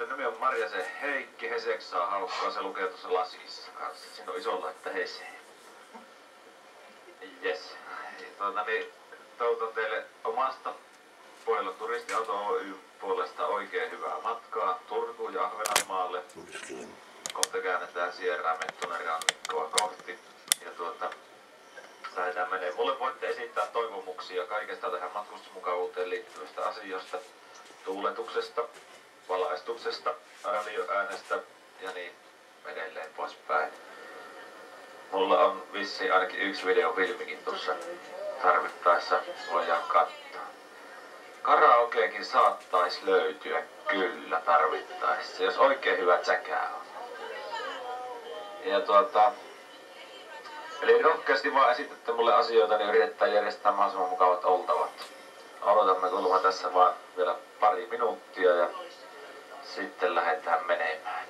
Sen nimi on Marjasen Heikki. Hesek saa haukkaa, se lukee tuossa lasissa kanssa. Siinä on isolla, että Hese. Jes. Toivotan teille omasta Pohjolan Turistiauto Oy puolesta oikein hyvää matkaa Turkuun ja Ahvenanmaalle. Kohta käännetään Sierraa Mettunen rannikkoa kohti. Ja lähdetään menee. Mulle voitte esittää toivomuksia kaikesta tähän matkustusmukavuuteen liittyvistä asioista. Tuuletuksesta, valaistuksesta, radioäänestä ja niin edelleen poispäin. Mulla on vissi ainakin yksi videofilmikin tuossa tarvittaessa voidaan katsoa. Karaokeekin saattaisi löytyä kyllä tarvittaessa, jos oikein hyvä tsäkää on. Ja eli rohkeasti vaan esitätte mulle asioita, niin yritetään järjestää mahdollisimman mukavat oltavat. Odotamme kuulemma tässä vaan vielä pari minuuttia ja sitten lähdetään menemään.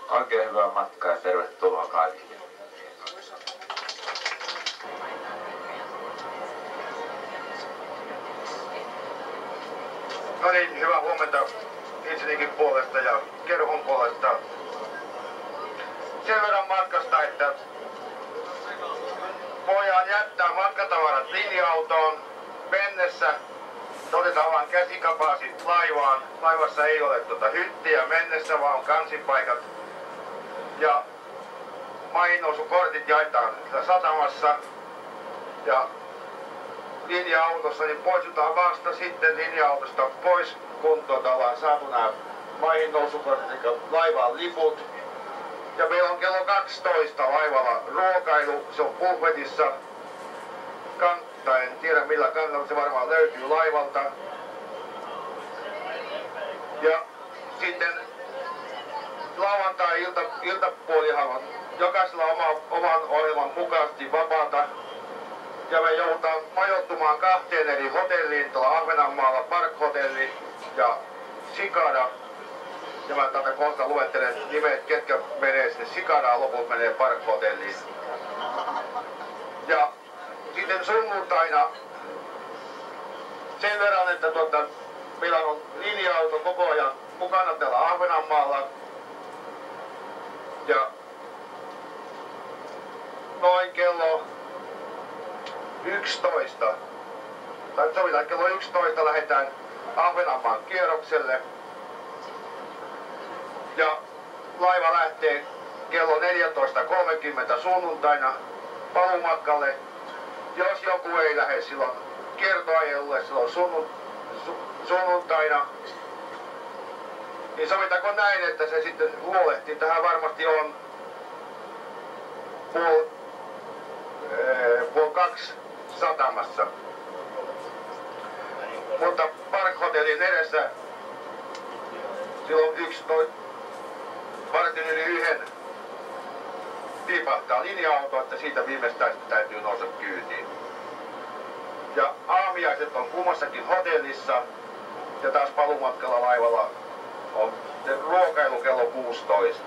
Oikein hyvää matkaa ja tervetuloa kaikille. No niin, hyvää huomenta itsenikin puolesta ja kerhon puolesta. Sen verran matkasta, että voidaan jättää matkatavarat linja-autoon mennessä. Otetaan vaan käsikapaasit laivaan. Laivassa ei ole hyttiä mennessä, vaan kansipaikat. Ja maihinnousukortit jaetaan satamassa. Ja linja-autossa niin poistutaan vasta sitten linja-autosta pois, kun ollaan saatu nämä maihinnousukortit, eli laivaan liput. Ja meillä on kello 12 laivalla ruokailu, se on buffetissa. En tiedä millä kannalla, se varmaan löytyy laivalta. Ja sitten lauantai-iltapuolihan on jokaisella oman ohjelman mukaisesti vapaata. Ja me joudutaan majoittumaan 2 eri hotelliin, tuolla Ahvenanmaalla Park-hotelli ja Sikada. Ja mä tätä kohta luettelen nimet, ketkä menee sinne Sikadaan, loput menee Park-hotelliin. Ja sitten sunnuntaina sen verran, että meillä on linja-auto koko ajan mukana täällä Ahvenanmaalla. Ja noin kello 11, tai sovitaan kello 11 lähdetään Ahvenanmaan kierrokselle. Ja laiva lähtee kello 14.30 sunnuntaina paluumatkalle. Jos joku ei lähde silloin kiertoajelulle silloin sunnuntaina, niin sovitaanko näin, että se sitten huolehtii. Tähän varmasti on puoli 2 satamassa. Mutta Park-hotellin edessä silloin 11 vartin yli 1 piipahtaa linja-auto, että siitä viimeistään täytyy nousta kyytiin. Ja aamiaiset on kummassakin hotellissa ja taas paluumatkalla laivalla on ruokailu kello 16.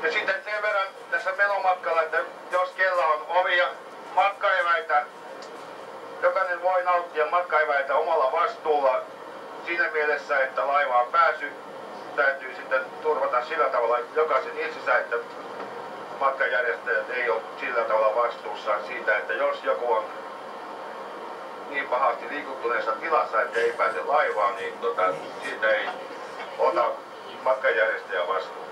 Ja sitten sen verran tässä menomatkalla, että jos kella on omia matkaeväitä, jokainen voi nauttia matkaeväitä omalla vastuulla siinä mielessä, että laivaan pääsy täytyy sitten turvata sillä tavalla jokaisen itsensä, että matkanjärjestäjät ei ole sillä tavalla vastuussa siitä, että jos joku on niin pahasti liikuttuneessa tilassa, että ei pääse laivaan, niin siitä ei ota matkanjärjestäjä vastuuta.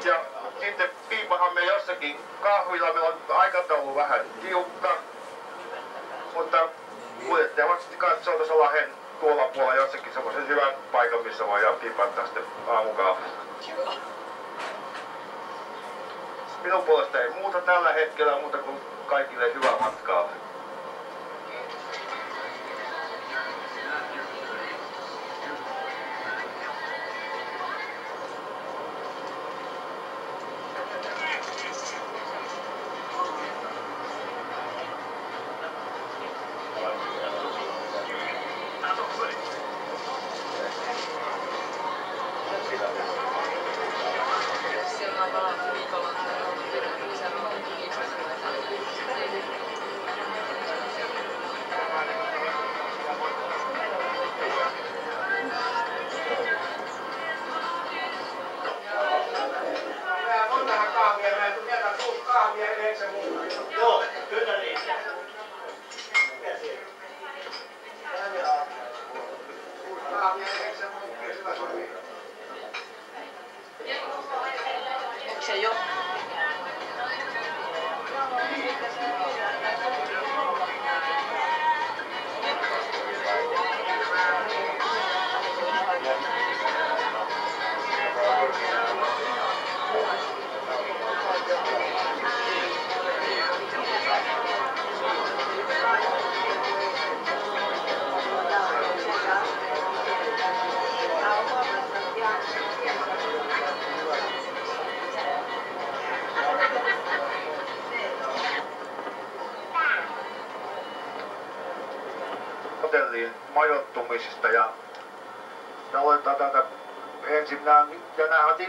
Ja sitten piipahamme jossakin kahvilla, meillä on aikataulu vähän tiukka, mutta kuljettaja varmasti katsoo tuossa Lahden tuolla puolella jossakin semmoisen hyvän paikan, missä voidaan piipattaa sitten aamukahvia. Minun puolesta ei muuta tällä hetkellä, muuta kuin kaikille hyvää matkaa. Joo, kyllä niin. Onko se jo? Hotelliin majoittumisesta ja aloitetaan täältä ensin. Nämä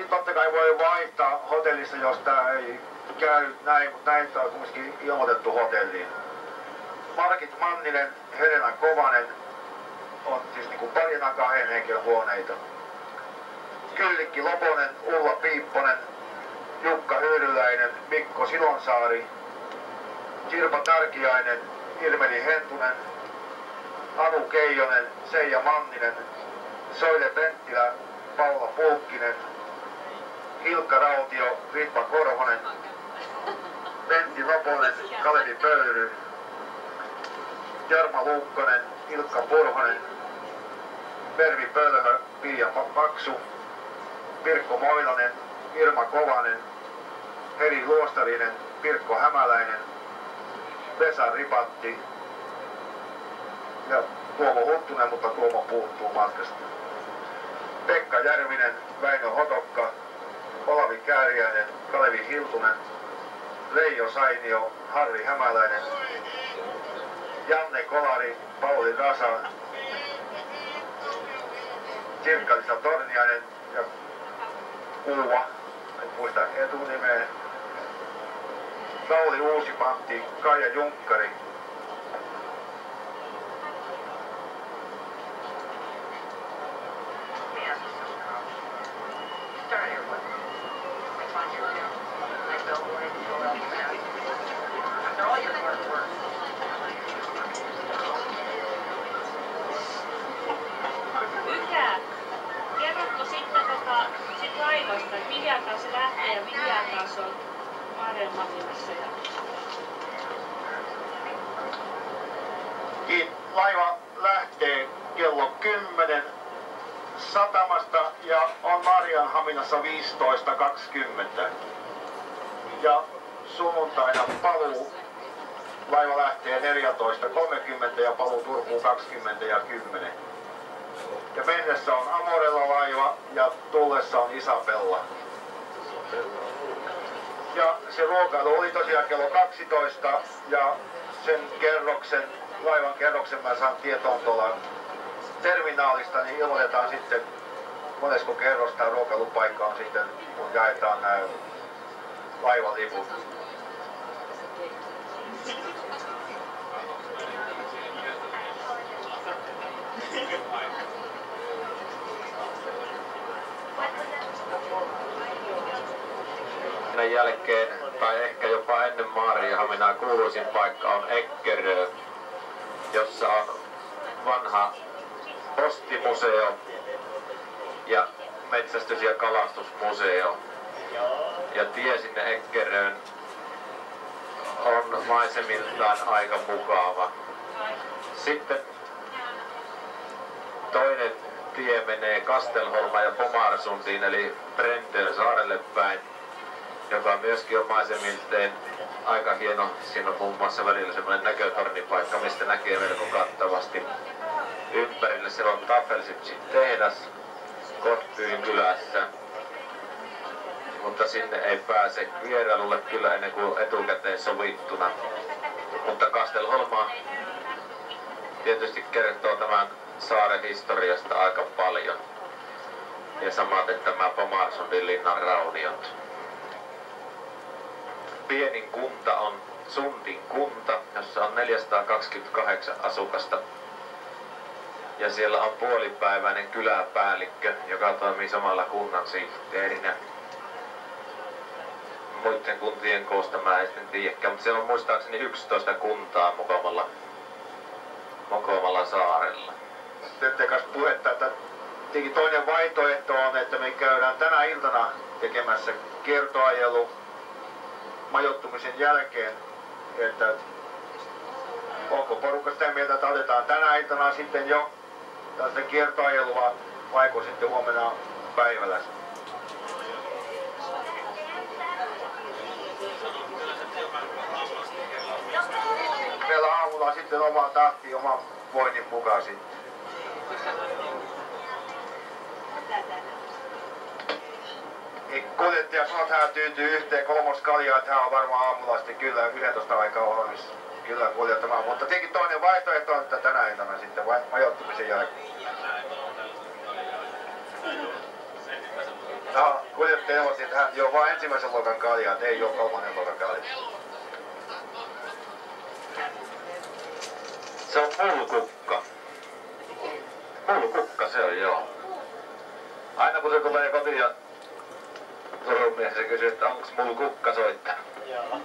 totta kai voi vaihtaa hotellissa, jos tämä ei käy näin, mutta näin on kumminkin ilmoitettu hotelliin. Margit Manninen, Helena Kovanen on siis niin kuin parina 2 henkilön huoneita. Kyllikki Loponen, Ulla Piipponen, Jukka Hyyryläinen, Mikko Silonsaari, Sirpa Tarkiainen, Irmeli Hentunen, Anu Keijonen, Seija Manninen, Soile Penttilä, Paula Pulkkinen, Ilkka Rautio, Ritva Korhonen, Pentti Loponen, Kalevi Pöyry, Jarma Luukkonen, Ilkka Purhonen, Pervi Pölhö, Pia Paksu, Pirkko Moilanen, Irma Kovanen, Heri Luostarinen, Pirkko Hämäläinen, Vesa Ripatti ja Tuomo Huttunen, mutta Tuomo puuttuu matkasta. Pekka Järvinen, Väinö Hotokka, Olavi Kääriäinen, Kalevi Hiltunen, Reijo Sainio, Harri Hämäläinen, Janne Kolari, Pauli Rasa, Sirkka-Liisa Torniainen ja Kuuva, en muista etunimeä, Sauli Uusipantti, Kaija Junkkari, Kerrotko sitten sit laivasta, että mihin aikaan se lähtee ja mihin aikaan se on Marjanmatinassa? Laiva lähtee kello 10 satamasta ja on Maarianhaminassa 15.20. Ja sunnuntaina paluu. Laiva lähtee 14.30 ja paluu Turkuun 20 ja 10. Ja mennessä on Amorella-laiva ja tullessa on Isabella. Ja se ruokailu oli tosiaan kello 12 ja sen laivan kerroksen mä saan tietoon tuolla terminaalista, niin ilmoitetaan sitten monesko kerros tämä ruokailupaikka on sitten, kun jaetaan nämä laivaliput. Sen jälkeen, tai ehkä jopa ennen Maarianhaminaa, kuuluisin paikka on Eckerö, jossa on vanha postimuseo ja metsästys- ja kalastusmuseo. Ja tie sinne Eckeröön on maisemiltaan aika mukava. Sitten toinen tie menee Kastelholma ja Pomarsuntiin eli Brentöön saarelle päin, joka myöskin on maisemilteen aika hieno. Siinä on muun muassa välillä semmoinen näkötornipaikka, mistä näkee melko kattavasti ympärille. Siellä on Tafelshipsin tehdas Kottbyn kylässä, mutta sinne ei pääse vierailulle kyllä ennen kuin etukäteen sovittuna. Mutta Kastelholma tietysti kertoo tämän saaren historiasta aika paljon. Ja samaten tämä Pomarsundin linnan rauniot. Pienin kunta on Sundin kunta, jossa on 428 asukasta. Ja siellä on puolipäiväinen kyläpäällikkö, joka toimii samalla kunnan sihteerinä. muiden kuntien koosta mä en sitten tiedäkään, mutta siellä on muistaakseni 11 kuntaa Mokomalla saarella. Sitten kanssa puhetta, että toinen vaihtoehto on, että me käydään tänä iltana tekemässä kiertoajelu majoittumisen jälkeen, että onko porukka sitä mieltä, että otetaan tänä iltana sitten jo tästä kiertoajelua, vaiko sitten huomenna päivällä. Meillä aamulla sitten omaa tahtiin, oman voinnin mukaan sitten. Kuljettaja sanoo, että hän tyytyy yhteen kolmoskaljaan, että hän on varmaan aamulla sitten kyllä 11 aikaa valmis kyllä kuljettamaan. Mutta tietenkin toinen vaihtoehto on, että tänä iltana sitten majoittumisen jälkeen. No, kuljettaja ilmoitti, että hän juo vain ensimmäisen luokan kaljaa, että ei juo kolmannen luokan kaljaa. Se on pullukukka. Pullukukka se on, joo. Aina kun se tulee kotiin ja Turun mies se kysyy, että onks mulla kukka soittanut? Joo.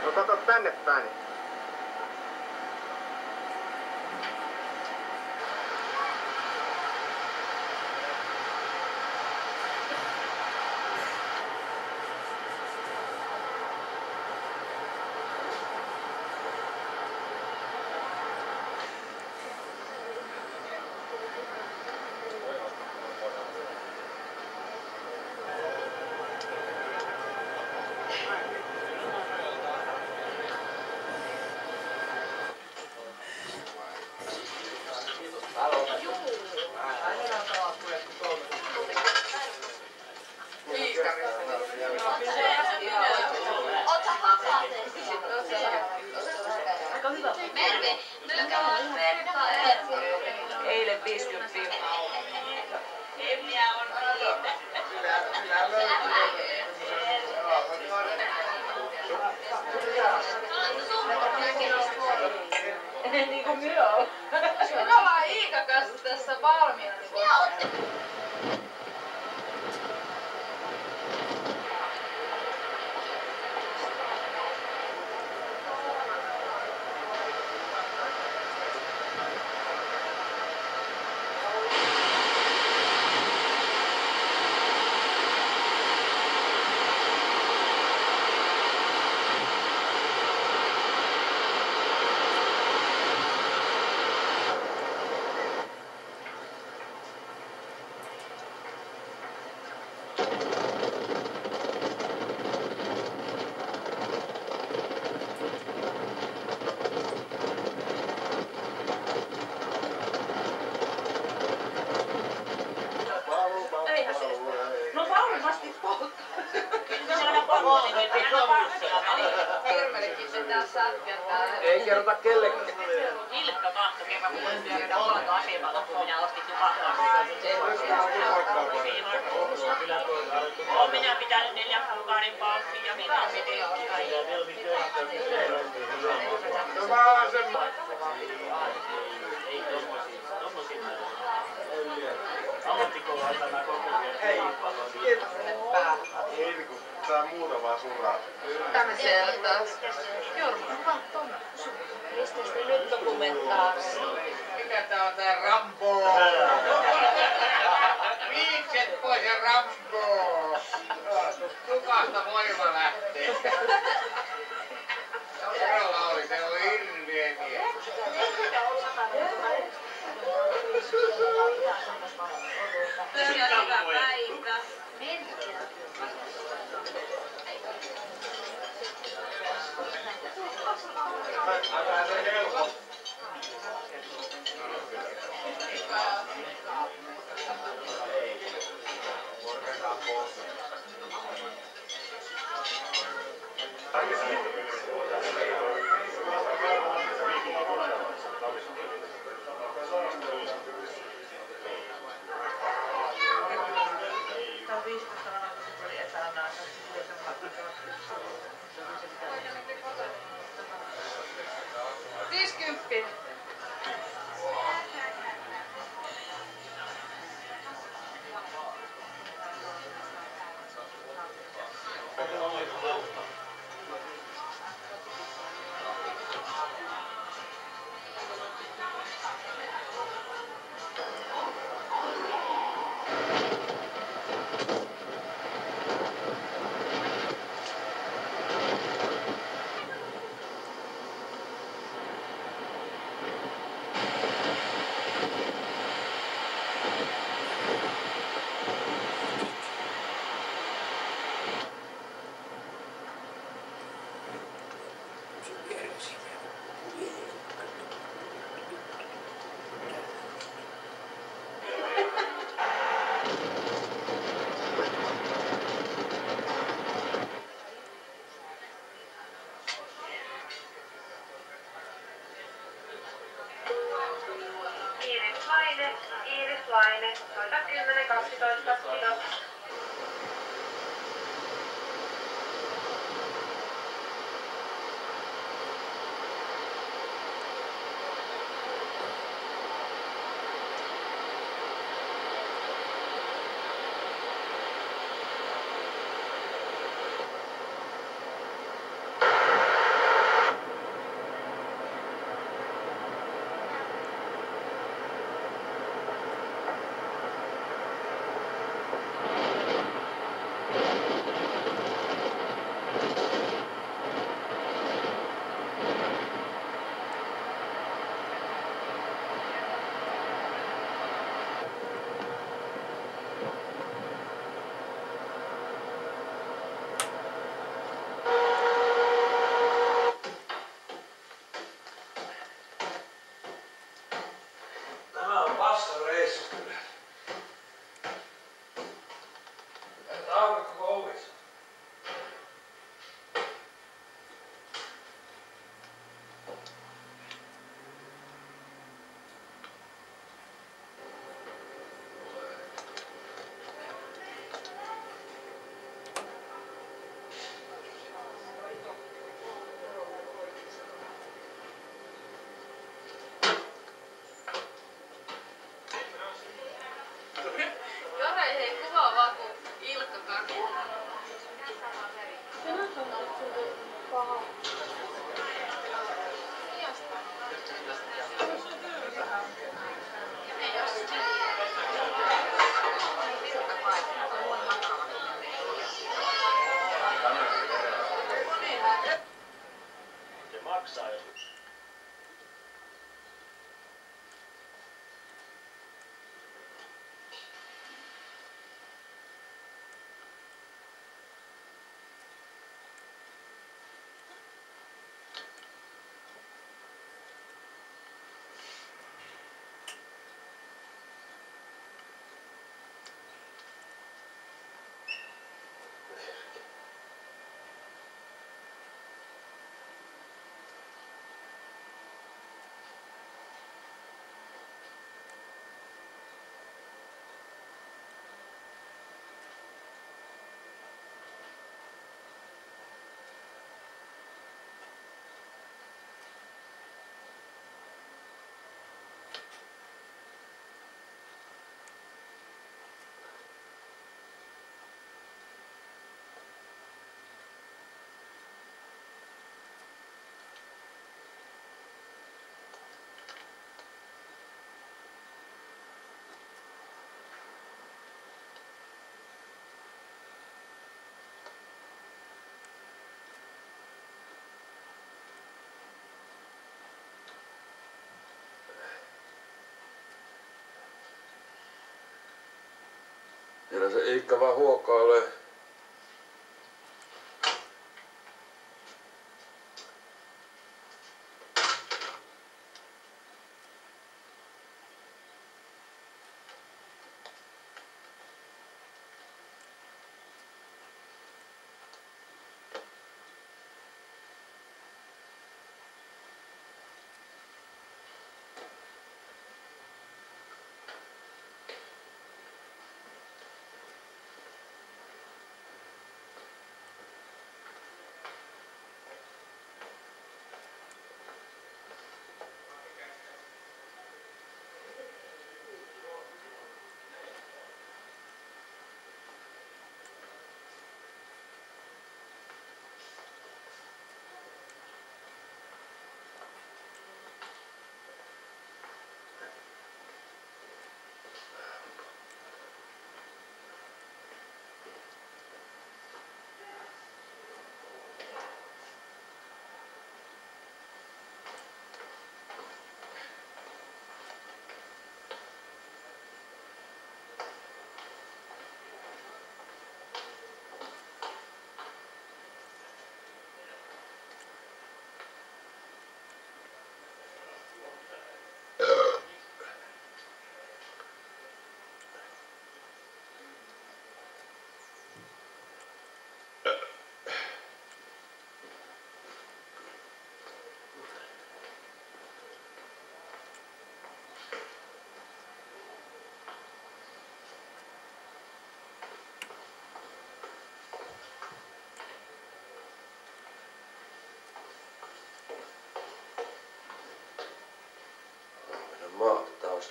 No kato tänne päin. Eilen 50. Niin kuin minä olen. Minä ollaan Iikan kanssa tässä valmiina. kerran kun pyörin asiakkaan loppuun, minä ostin tupakkaa. Olen minä pitänyt 4 kuukauden paussin ja mitä se teki? No mä oon semmoinen. Ei kun tää muutama suraa. Tämmöisiä taas. Jorma, vaan tuonne. Mistä sitä nyt dokumentaa? Mikä tää on tää Rambo? Viikset pois ja Rambo! Tukasta voima lähtee. Kerralla oli, se oli hirveä mies. Hyvä päivä. Iiris Laine, soita 10-12, kiitos. Siellä se Iikka vaan huokailee.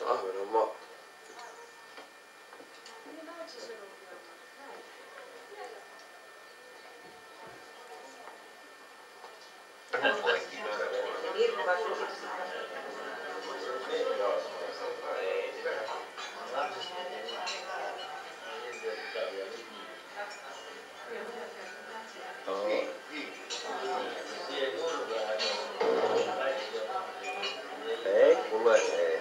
Ahvenanmaa. Ei, mulle ei.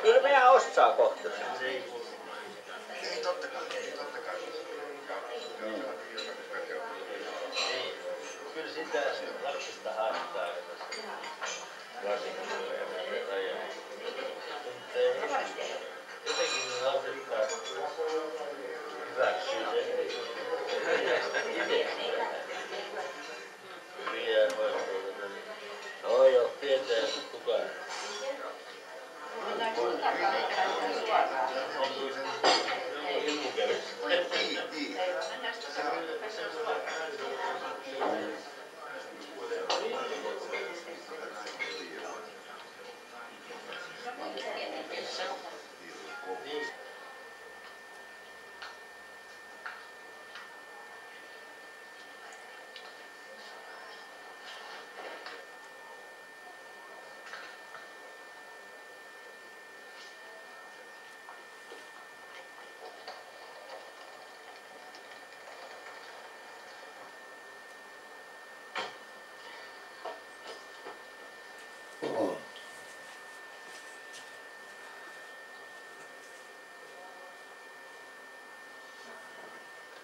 Kyllä meidän ostaa kohta. Ei totta kai. Kyllä sitä lapsista haittaa. Varsinkin jotenkin ne lapset taas hyväksyy sen. Hyviä hoitoja. No joo, tietää kukaan.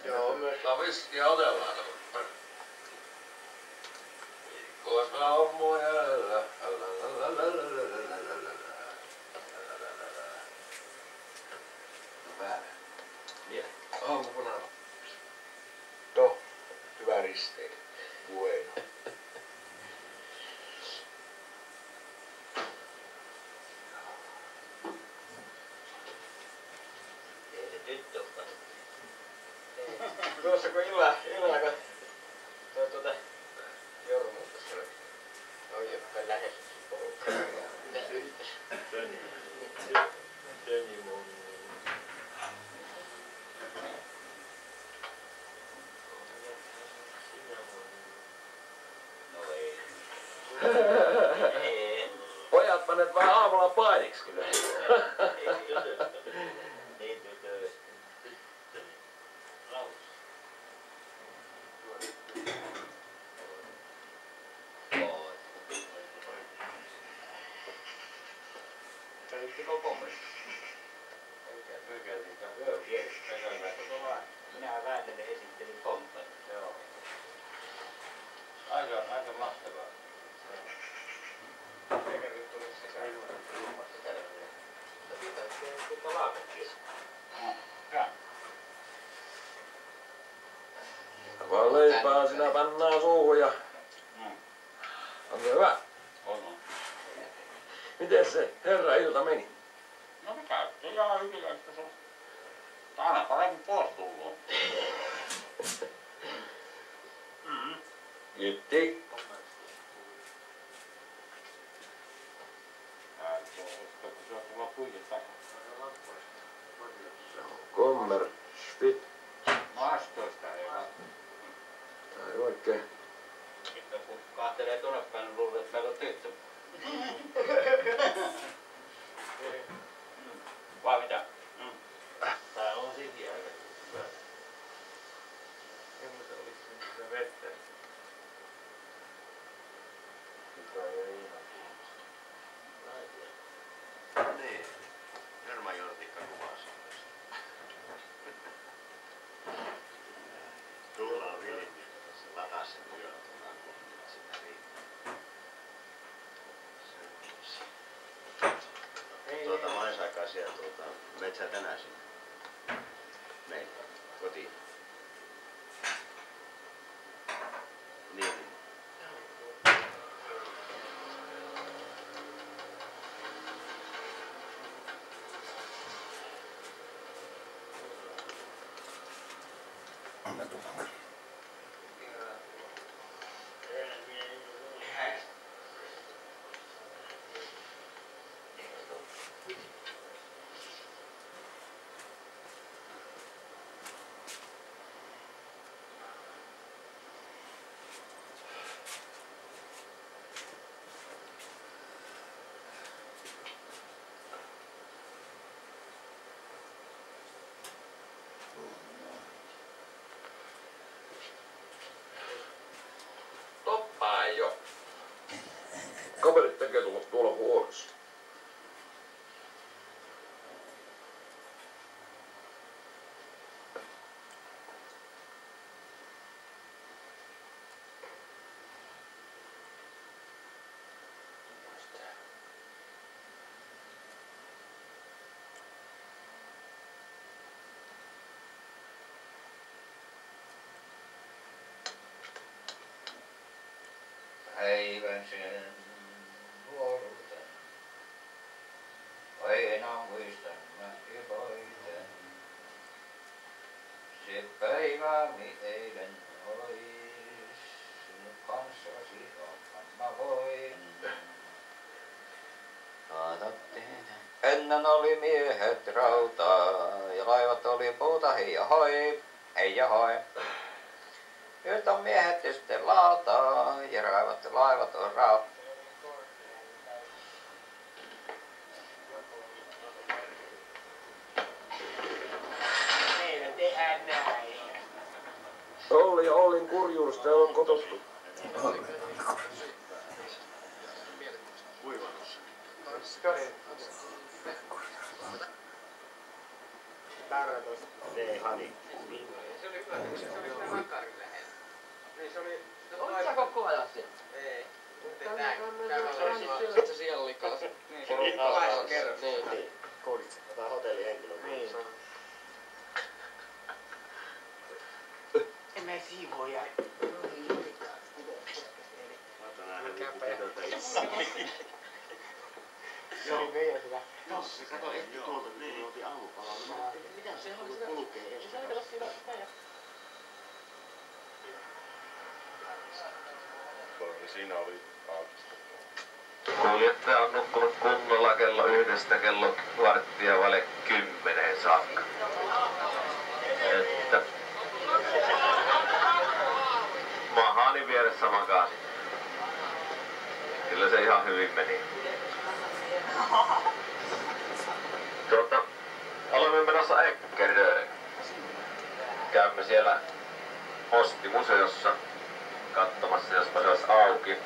Joo, me sitä viskiä otellaan. Koska hommoja. Päällä. Vielä. Aamupuna. To. Hyvä risteily. Bueno. tuossa kun illalla tuota Jorma tuossa oli jopa lähes porukkaa. Töni mun. No ei. Pojat panet vähän aamulla painiksi kyllä. Ei tytö. Raus. Kävittekö kommentti? Minä Väänänen esittelin komppani. Joo. Aika mahtavaa. Eikä nyt tuli sisään. Vaan leipää sinä pannaan suuhun ja... Onko hyvä? On. Miten se herra ilta meni? No me käytiin ihan hyvin, että se on aina paremmin pois tullut. Kiitti. Se on tulla puikin takana. Kommersti. Maastoista ei vaan. Tai oikein. Sitten kun kahtelee tuonne päin, niin luulee, että meillä on tyttö. Vai mitä? Tää on sekin aika hyvä. Semmoisen olisi sitä vettä. Mikä ei ihan Niin. Jorma Jortikka kuvasi. Tullaan Vilniin, se lataa sen työauton kohtaa sitä riittää. Mä olin aikaa siellä metsää tänään sinne. Meillä, kotiin. Niin. Toppaa jo. Kaverit tekee tuolla huonossa. Päivän sen nuoruuden, aina muistan mä iloiten. Se päivä mi eilen ois, sinun kanssasi on mä voin. Ennen oli miehet rautaa ja laivat oli puuta hei ja hoi. Nyt on miehet sitten lautaa ja laivat on rautaa. Meillä tehdään näin. Olli ja Ollin kurjuudesta ei ole kotottu. Tarkoitus. Ei hani. Se oli hyvä. Se oli sitä makarin lähellä. Niin se oli... Olit sä koko ajan siellä? Ei. Sitten siellä oli kanssa. Niin, se oli kahdessa kerrassa. Niin. Kodissa. Jotain hotellihenkilöä. Niin. En mä siivoo jäi. Se oli meidän hyvä. Tossa, kato ehti tuolta, kun me oltiin aamupalalla. Mitä se halusi kulkee? Sä ajatella siinä päin. siinä oli autista. Kuljettaja on nukkunut kunnolla kello 1 kello 9:15 saakka. Että mahaani vieressä makasin. Kyllä se ihan hyvin meni. Olemme menossa Eckeröön. Käymme siellä postimuseossa katsomassa, jospa se olisi auki.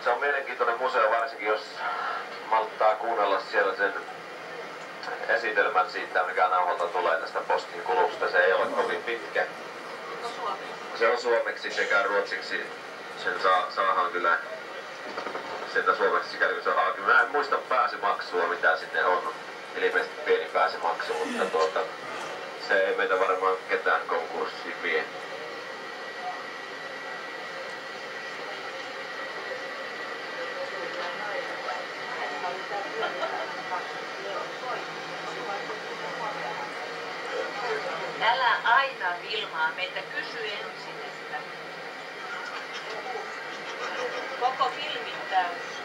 Se on mielenkiintoinen museo, varsinkin jos malttaa kuunnella siellä sen esitelmän siitä, mikä nauhalta tulee tästä postin kulusta. Se ei ole kovin pitkä. Se on suomeksi sekä ruotsiksi. Sen saadaan kyllä sieltä suomeksi sikäli kun se on auki. Mä en muista pääsymaksua mitä sinne on. Ilmeisesti pieni pääsymaksu, mutta se ei meitä varmaan ketään konkurssiin vie. Älä aina Vilmaa meitä, kysy ensin, että koko filmin täys.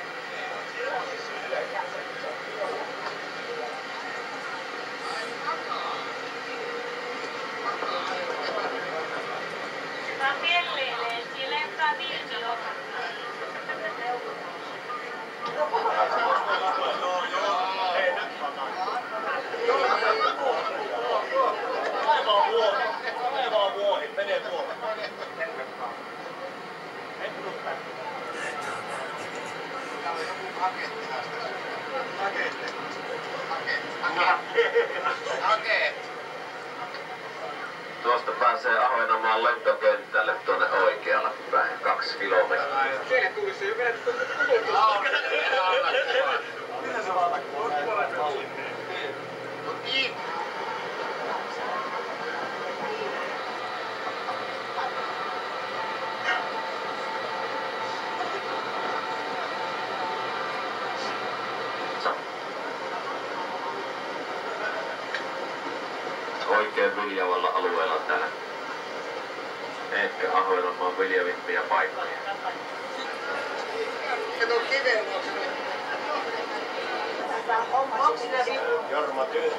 Mä kelleilee, siellä lentää Vilmi Olevaa vuohi, menee tuolla. Tuosta pääsee Ahvenanmaan lentokentälle tuonne oikealla päin 2 kilometriä. Siellä tulisi jo vedetty Oikein viljavalla alueella täällä. Ehkä Ahvenanmaan viljavimpia paikkoja. Kato kiveen Jorma työ.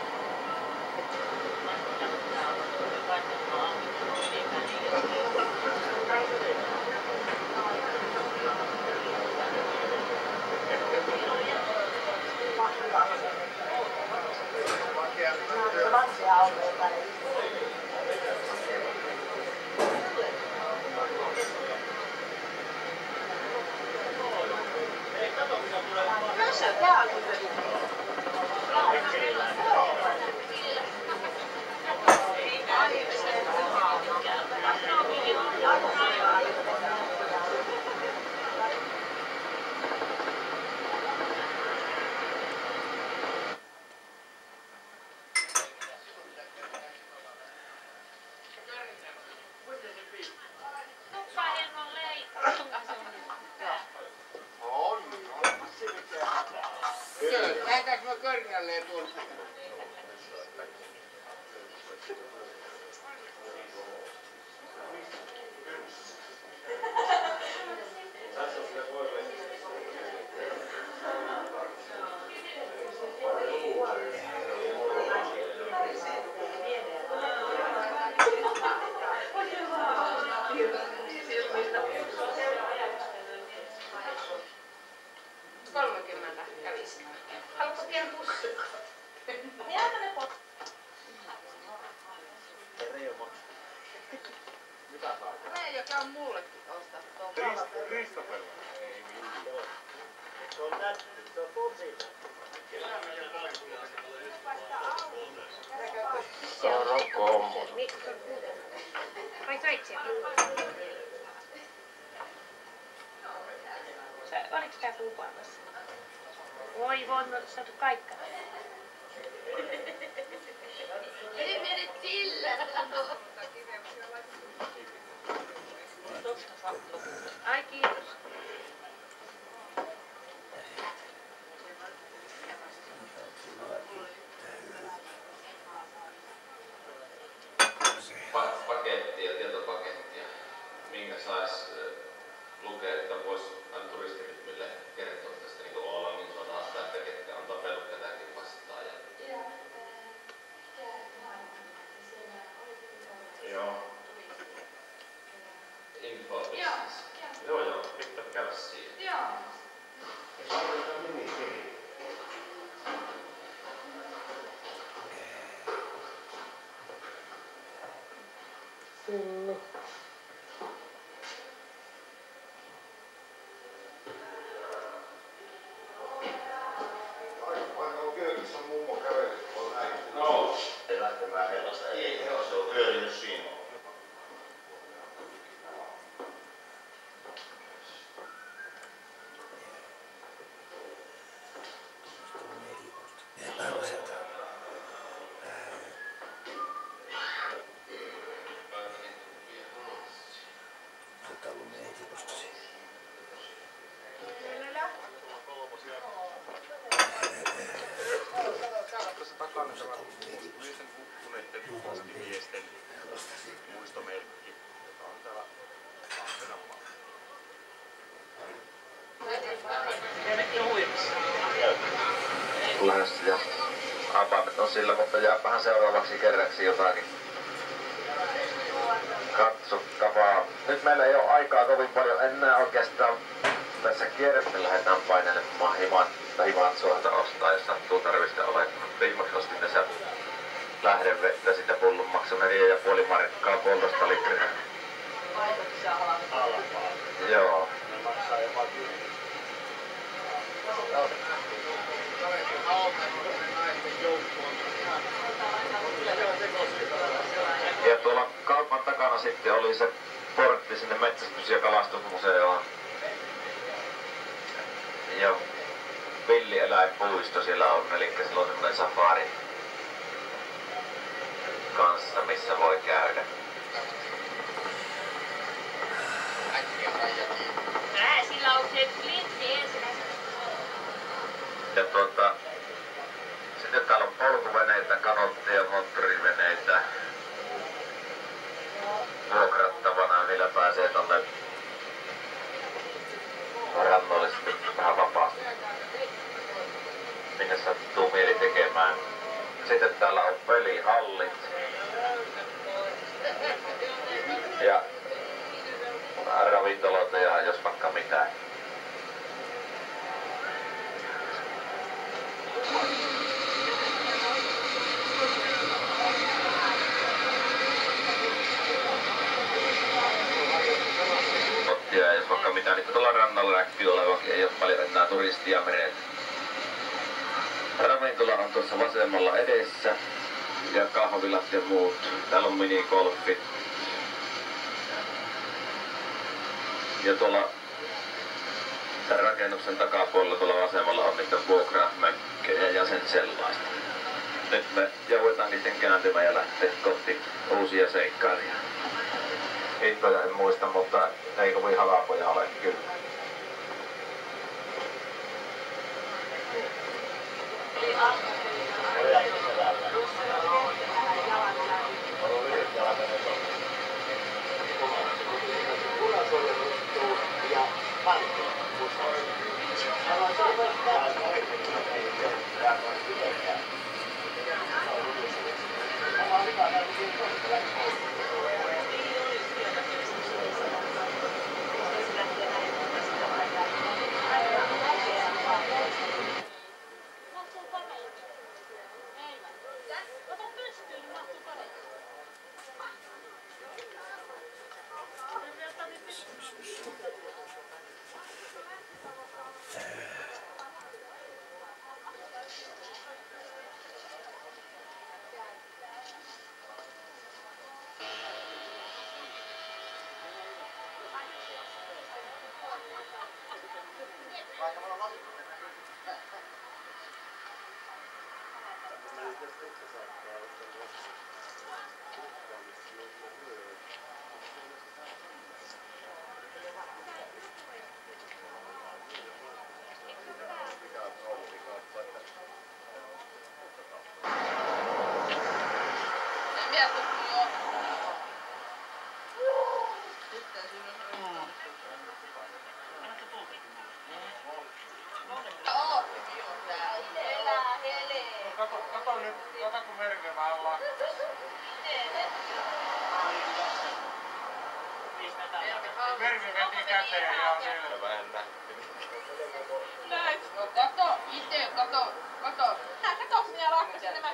Lähdetäänkö me Körnälleen tuolla? Haluatko pian pussi? Ne, joka on mullekin ostaa tuon Christopher. Ei millään. Se on nätti, se on tosi. Vai söit siellä? Oliko tää kuvaamassa? Voi, me oltais saatu kaikka. Ei mene sillä. Ai kiitos. Pakettia, tietopakettia. Minkä sai sais lukea, että vois aina turistiryhmille kertoa tästä niin Ålannin sodasta, että ketkä on tapellut ketäkin vastaan. Joo. Info. Joo, pitää käydä siihen. Joo. No, ei lähtemään hevosta. Ei hevosta ole pyörinyt siinä. Muistomerkki, joka on täällä Ahvenanmaalla. Lähes ja avaimet on sillä, mutta jääpähän seuraavaksi kerraksi jotakin katsottavaa. Nyt meillä ei ole aikaa kovin paljon enää oikeastaan tässä kierressä lähdetään painelemaan himatsuolta ostaa, jos sattuu tarvista olemaan. Viimeksi ostin tässä lähdevettä, sitä pullon maksoi 4,5 markkaa puolitoista litraa. Joo. Ja tuolla kaupan takana sitten oli se portti sinne metsästys- ja kalastusmuseoon. Ja villieläinpuisto siellä on, eli siellä on semmoinen safari kanssa, missä voi käydä. Sillä on se flintti ensimmäisenä. Ja sitten täällä on polkuveneitä, kanotteja, moottoriveneitä vuokrattavana, millä pääsee tonne rannoille sitten vähän vapaasti, minne sattuu mieli tekemään. Sitten täällä on pelihallit ja ravintoloita ja jos vaikka mitään. Ja jos vaikka mitään, niin tuolla rannalla näkyy olevakin, ei ole paljon enää turistia merellä. Ravintola on tuossa vasemmalla edessä ja kahvilat ja muut. Täällä on minigolfi. Ja tuolla tämän rakennuksen takapuolella tuolla vasemmalla on niitä vuokramökkejä ja sen sellaista. Nyt me joudutaan niiden kääntymään ja lähteä kohti uusia seikkailuja. Hintoja en muista, mutta ei kovin halpoja ole kyllä. kun merkevään lakkas. Mervi veti käteen ja on selvä. No kato, itse kato. Nää kato minä lakkasin nämä.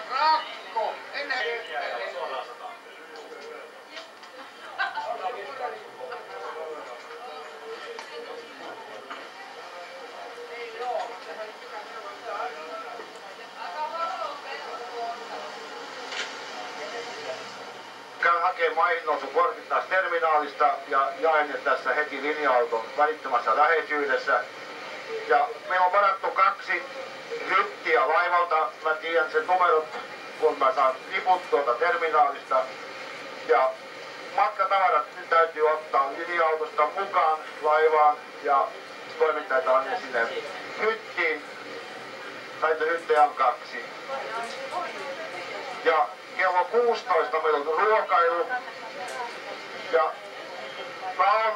Rakko! Ennen käyn hakemaan maihinnousukortit taas terminaalista ja jaen ne tässä heti linja-auton välittömässä läheisyydessä. Ja meillä on varattu 2 hyttiä laivalta. Mä tiedän sen numerot, kun mä saan liput tuolta terminaalista. Ja matkatavarat nyt täytyy ottaa linja-autosta mukaan laivaan ja toimittajat ne sinne hyttiin. Näitä hyttejä on 2. Ja kello 16 meillä on ruokailu. Ja mä oon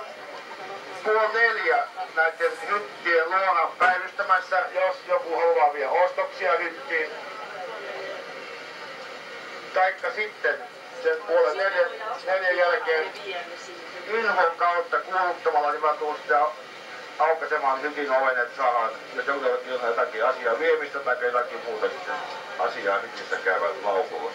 3:30 näiden hyttien luona päivystämässä, jos joku haluaa vielä ostoksia hyttiin. Taikka sitten sen 3:30 jälkeen Inhon kautta kuuluttamalla, niin mä tuun sitä aukaisemaan hytin oven, että saadaan, jos jotakin asiaa viemistä tai jotakin muuta asiaa hytissä käyvät laukulla.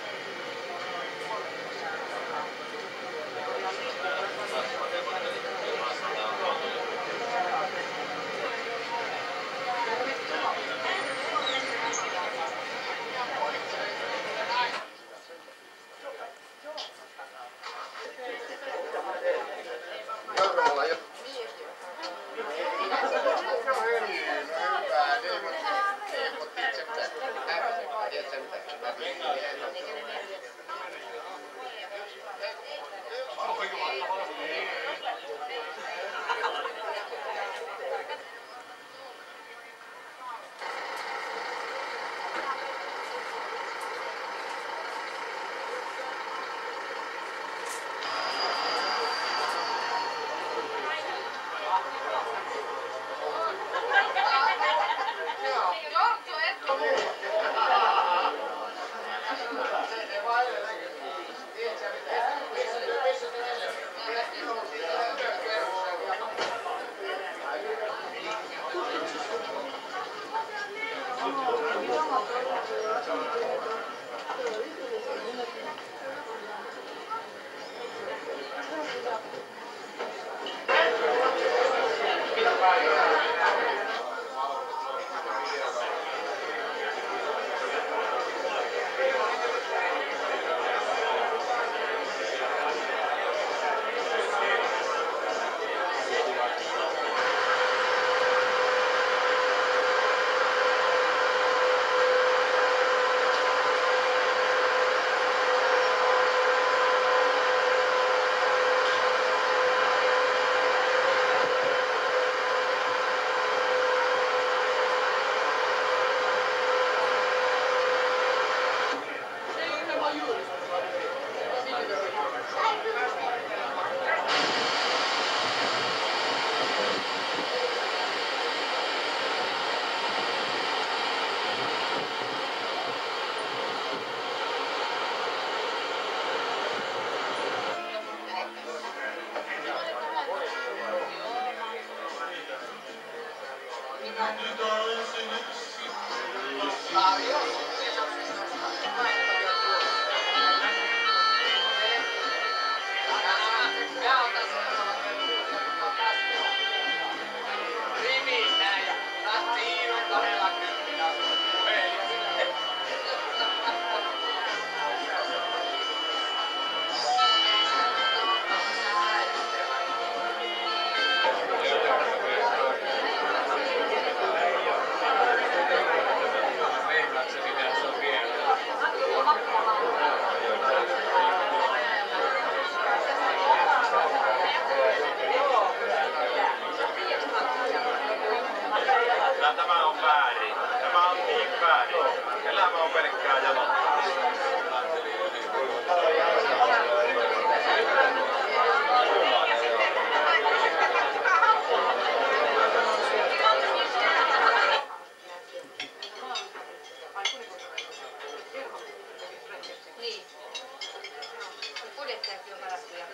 Kiitos. lämmitettyjä.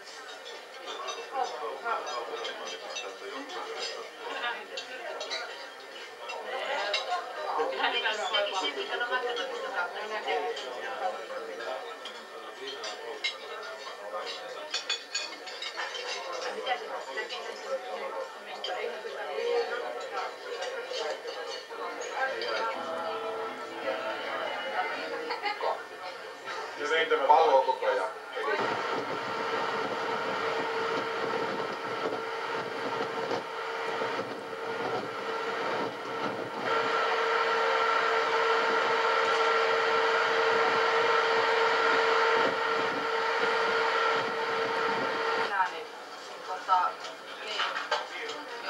Pallo koko ajan.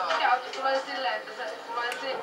Mikä auto tulee silleen, että se tulee se...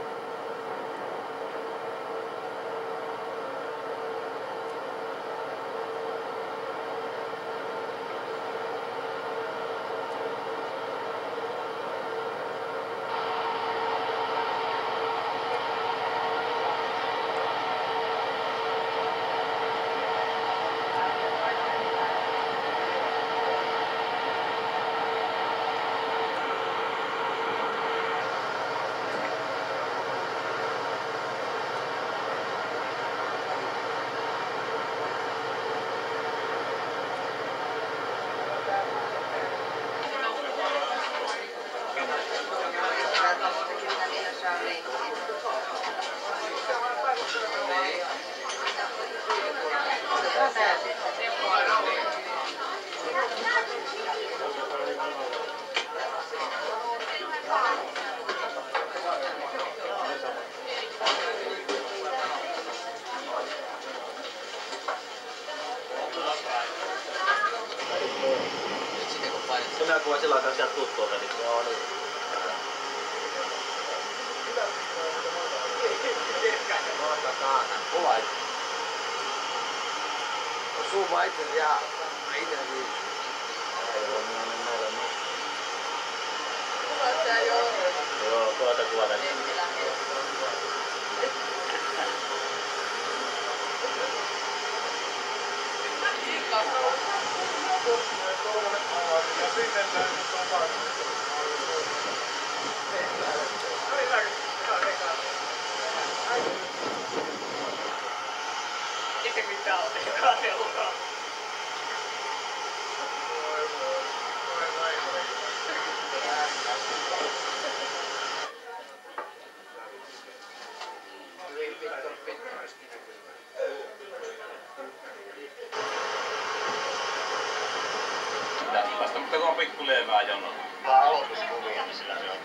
Minä kun sillä aikaa sieltä tuttuuta, niin joo niin. Kuvait. Suuma itse ja itse niin. Joo, tuota kuvata. Eikä mitään olekaan seuraa. Vasta mutta kun on pikku levää jonon. Tää on aloituskuvia, niin sillä se on.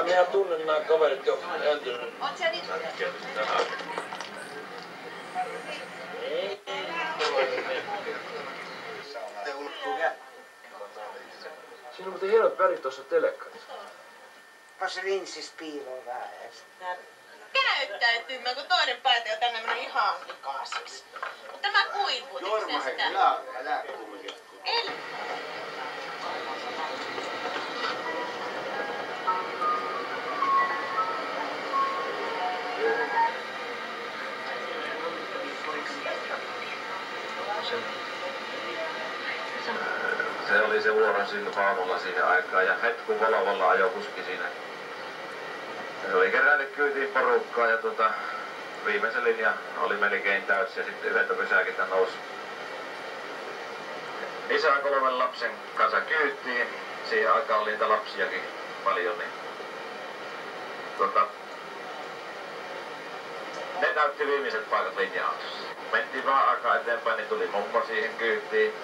Minä tunnen nämä kaverit jo entynyt. Oot sä nyt? Siinä on muuten hienot värit tuossa telekkarissa. Pas rinssis piiloo vähän ees. Näyttäytymään, kun toinen päätä on tänne mennyt ihan likaisiksi. Mutta tämä kuivuutin sitä. Älä kumminkin. Ei. Se oli se vuoron silmä aamulla siihen aikaan ja hetku valovalla ajoi kuski siinä. Se oli keräillyt kyytiin porukkaa ja viimeisen linja oli melkein täysi ja sitten yhdeltä pysäkiltä nousi isä 3 lapsen kanssa kyytiin. Siihen aikaan oli niitä lapsiakin paljon, niin Ne näytti viimeiset paikat linja-autossa. Mentiin vähän aikaa eteenpäin, niin tuli mummo siihen kyytiin.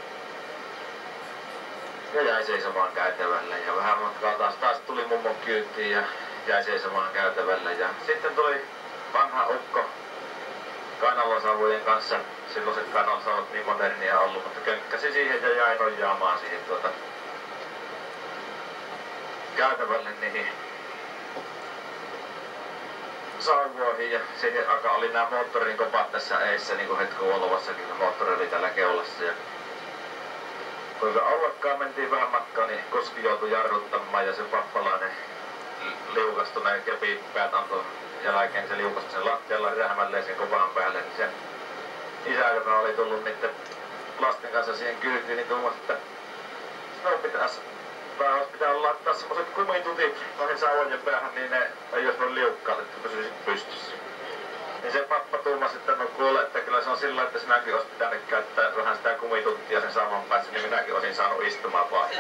Ja jäi seisomaan käytävällä ja vähän matkaa taas tuli mummon kyytiin ja jäi seisomaan käytävällä. Ja sitten tuli vanha ukko kainalosavujen kanssa. Silloiset kainalosavut niin modernia ollut, mutta könkkäsi siihen ja jäi nojaamaan siihen käytävälle niihin sauvoihin. Ja siinä aika oli nämä moottorin kopat tässä eessä, niin kuin hetken Uolovassakin moottori oli tällä keulassa. Ja kuinka ollakaan mentiin vähän matkaa, niin kuski joutui jarruttamaan ja se pappalainen liukastui näin kepipäät antoi jälkeen, se liukastui sen lattialla rähmälleen sen kovan päälle, niin se isä, joka oli tullut niiden lasten kanssa siihen kyytiin, niin tuumasi, että olisi pitänyt laittaa semmoset kumitutit noihin sauvojen päähän, niin ne ei olisi noin liukkaat, että pysyisit pystyssä. Niin se pappa tuumasi, että no kuule, että kyllä se on sillä, että sinäkin olisi pitänyt käyttää vähän sitä kumituttia sen saavon päässä, niin minäkin olisin saanut istumaan vaan.